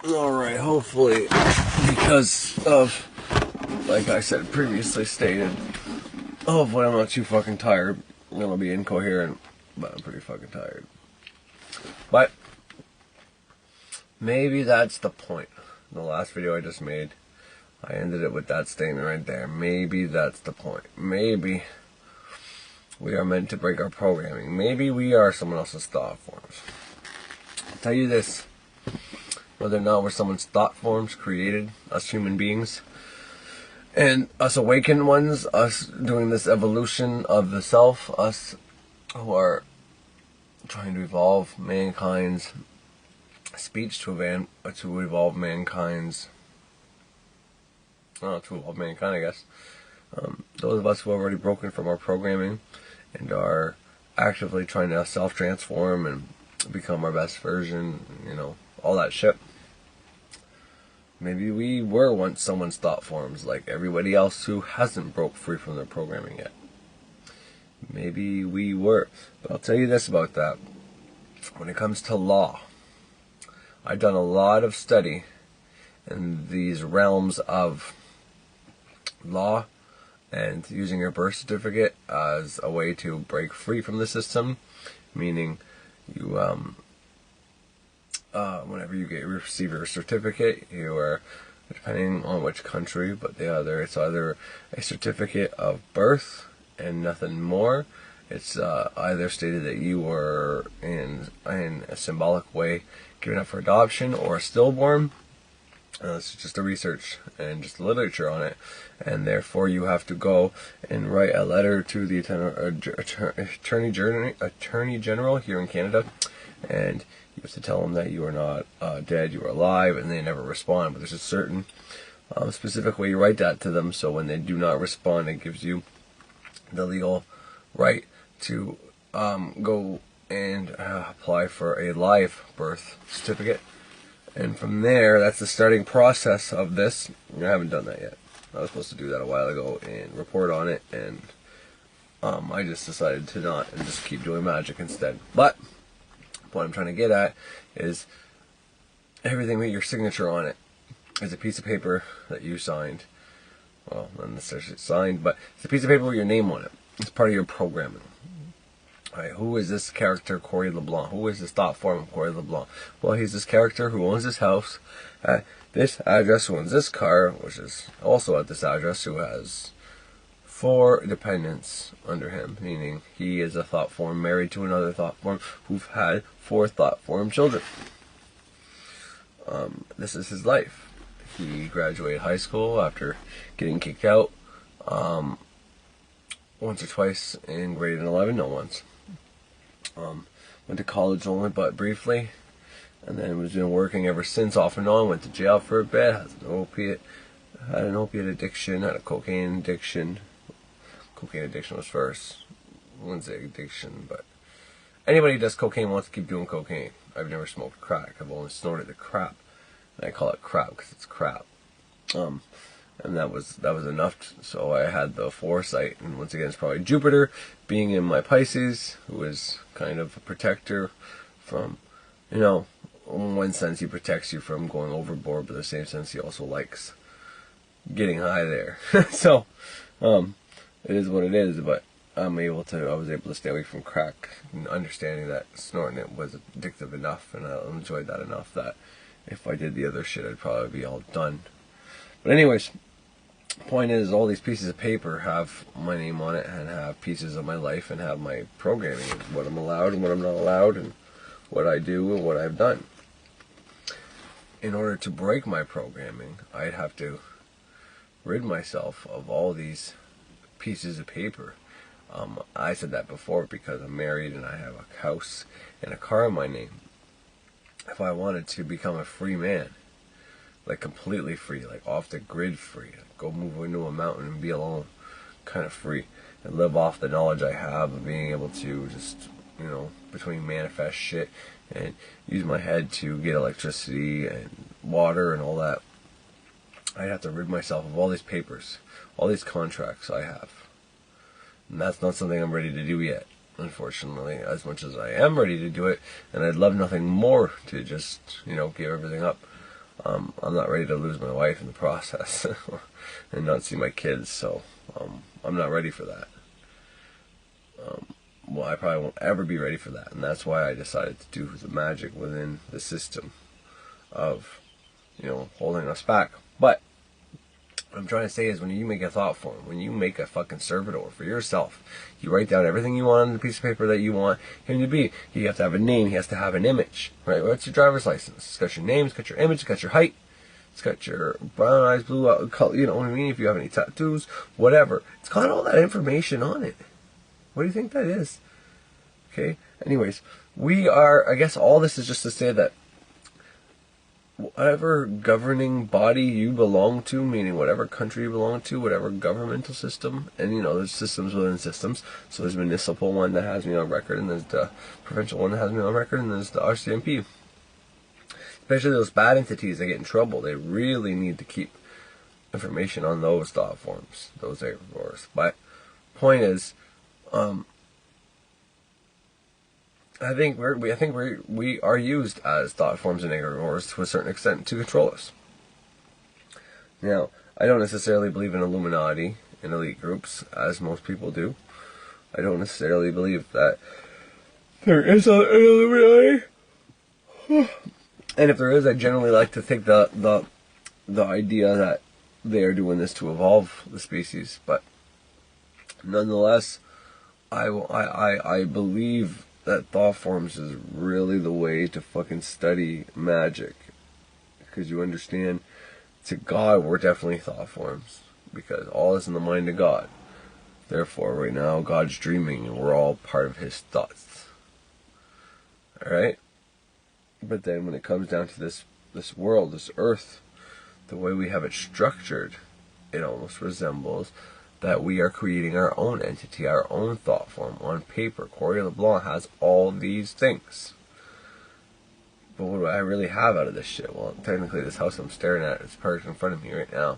Alright, hopefully, because of, like I said previously stated, hopefully I'm not too fucking tired. I'm gonna be incoherent, but I'm pretty fucking tired. But maybe that's the point. The last video I just made, I ended it with that statement right there. Maybe that's the point. Maybe we are meant to break our programming. Maybe we are someone else's thought forms. I'll tell you this. Whether or not we're someone's thought forms created, us human beings, and us awakened ones, us doing this evolution of the self, us who are trying to evolve mankind's speech, to evolve mankind's, to evolve mankind, I guess. Those of us who are already broken from our programming and are actively trying to self-transform and become our best version, all that shit. Maybe we were once someone's thought forms, like everybody else who hasn't broke free from their programming yet. Maybe we were. But I'll tell you this about that. When it comes to law, I've done a lot of study in these realms of law and using your birth certificate as a way to break free from the system, meaning you whenever you receive your certificate, you are, depending on which country, but it's either a certificate of birth and nothing more. It's either stated that you were in a symbolic way given up for adoption or stillborn. It's just a research and just literature on it, and therefore you have to go and write a letter to the Attorney General here in Canada, and you have to tell them that you are not dead, you are alive, and they never respond. But there's a certain specific way you write that to them, so when they do not respond, it gives you the legal right to go and apply for a live birth certificate. And from there, that's the starting process of this. I haven't done that yet. I was supposed to do that a while ago and report on it, and I just decided to not and just keep doing magic instead. But what I'm trying to get at is everything with your signature on it is a piece of paper that you signed. Well, not necessarily signed, but it's a piece of paper with your name on it. It's part of your programming. Right, who is this character, Corey LeBlanc? Who is this thought form of Corey LeBlanc? Well, he's this character who owns this house at this address, who owns this car, which is also at this address, who has 4 dependents under him, meaning he is a thought form married to another thought form who've had 4 thought form children. This is his life. He graduated high school after getting kicked out once or twice in grade 11, no once. Went to college only but briefly, and then was been working ever since, off and on. Went to jail for a bit, had an opiate addiction, had a cocaine addiction. Cocaine addiction was first. I wouldn't say addiction, but anybody who does cocaine wants to keep doing cocaine. I've never smoked crack. I've only snorted the crap, and I call it crap because it's crap. And that was enough. So I had the foresight, and once again, it's probably Jupiter being in my Pisces, who is kind of a protector from, in one sense, he protects you from going overboard, but in the same sense, he also likes getting high there. So, it is what it is. But I was able to stay away from crack, and understanding that snorting it was addictive enough, and I enjoyed that enough that if I did the other shit, I'd probably be all done. But anyways, point is, all these pieces of paper have my name on it and have pieces of my life and have my programming, what I'm allowed and what I'm not allowed, and what I do and what I've done. In order to break my programming, I'd have to rid myself of all these pieces of paper. I said that before because I'm married and I have a house and a car in my name. If I wanted to become a free man, like completely free, like off the grid free, go move into a mountain and be alone, kind of free, and live off the knowledge I have of being able to just, between manifest shit and use my head to get electricity and water and all that, I'd have to rid myself of all these papers, all these contracts I have. And that's not something I'm ready to do yet, unfortunately, as much as I am ready to do it, and I'd love nothing more to just, give everything up. I'm not ready to lose my wife in the process and not see my kids, so I'm not ready for that. Well, I probably won't ever be ready for that, and that's why I decided to do the magic within the system of, holding us back. But what I'm trying to say is, when you make a thought form, when you make a fucking servitor for yourself, you write down everything you want on the piece of paper that you want him to be. You have to have a name. He has to have an image, right? What's your driver's license? It's got your name. It's got your image. It's got your height. It's got your brown eyes, blue color. You know what I mean? If you have any tattoos, whatever. It's got all that information on it. What do you think that is? Okay. Anyways, I guess all this is just to say that whatever governing body you belong to, meaning whatever country you belong to, whatever governmental system, and there's systems within systems. So there's a municipal one that has me on record, and there's the provincial one that has me on record, and there's the RCMP. Especially those bad entities that get in trouble, they really need to keep information on those thought forms, those egregores. But point is, I think we are used as thought forms and egregores to a certain extent to control us. Now, I don't necessarily believe in Illuminati and elite groups, as most people do. I don't necessarily believe that there is an Illuminati. And if there is, I generally like to think the idea that they are doing this to evolve the species. But nonetheless, I believe that thought forms is really the way to fucking study magic, because you understand, to God we're definitely thought forms, because all is in the mind of God. Therefore, right now God's dreaming, and we're all part of His thoughts. All right. But then when it comes down to this world, this earth, the way we have it structured, it almost resembles that we are creating our own entity, our own thought form on paper. Corey LeBlanc has all these things. But what do I really have out of this shit? Well, technically this house I'm staring at is parked in front of me right now.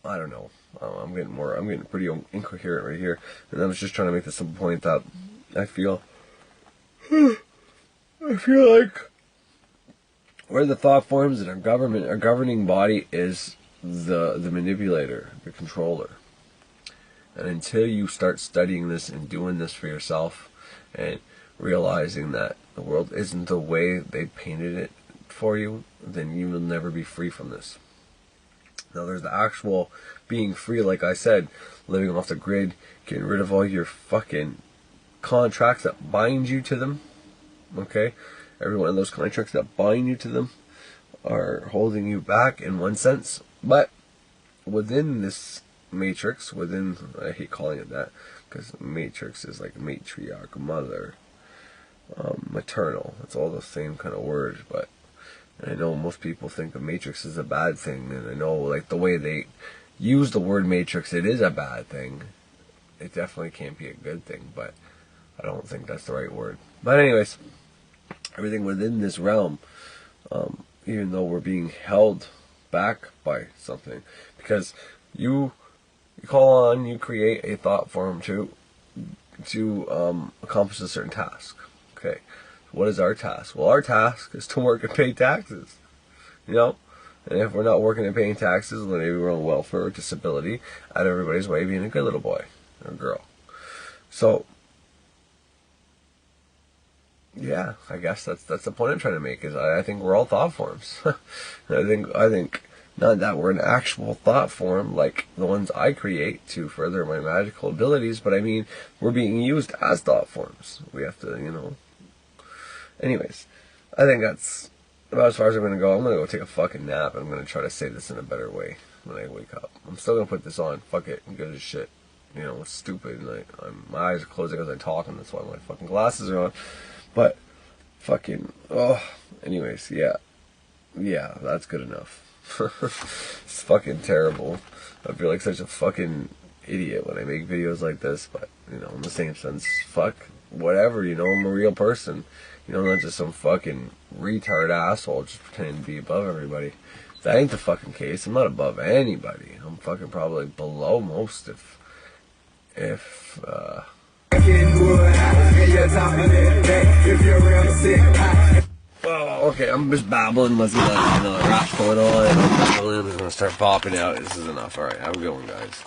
I don't know. I'm getting pretty incoherent right here. And I was just trying to make the simple point that I feel like where the thought forms and our governing body is the manipulator, the controller. And until you start studying this and doing this for yourself and realizing that the world isn't the way they painted it for you, then you will never be free from this. Now there's the actual being free, like I said, living off the grid, getting rid of all your fucking contracts that bind you to them. Okay? Every one of those contracts that bind you to them are holding you back in one sense. But within this matrix, I hate calling it that, because matrix is like matriarch, mother, maternal. It's all the same kind of word, but I know most people think a matrix is a bad thing, and I know like the way they use the word matrix, it is a bad thing. It definitely can't be a good thing, but I don't think that's the right word. But anyways, everything within this realm, even though we're being held back by something, because you create a thought form to accomplish a certain task. Okay, what is our task? Well, our task is to work and pay taxes, and if we're not working and paying taxes, then maybe we're on welfare or disability, out of everybody's way, being a good little boy or girl. So yeah, I guess that's the point I'm trying to make, is I think we're all thought forms. I think not that we're an actual thought form like the ones I create to further my magical abilities, but I mean we're being used as thought forms. We have to, Anyways, I think that's about as far as I'm going to go. I'm going to go take a fucking nap. I'm going to try to say this in a better way when I wake up. I'm still going to put this on. Fuck it. I'm good as shit. It's stupid. Like, my eyes are closing as I talk, and that's why my fucking glasses are on. But fucking, anyways, yeah, that's good enough. It's fucking terrible. I feel like such a fucking idiot when I make videos like this, but in the same sense, fuck whatever, I'm a real person, not just some fucking retard asshole just pretending to be above everybody. That ain't the fucking case. I'm not above anybody. I'm fucking probably below most, if Oh, Okay, I'm just babbling. Let's get another rap going on. I'm babbling. I'm just gonna start popping out. This is enough. All right, have a good one, guys.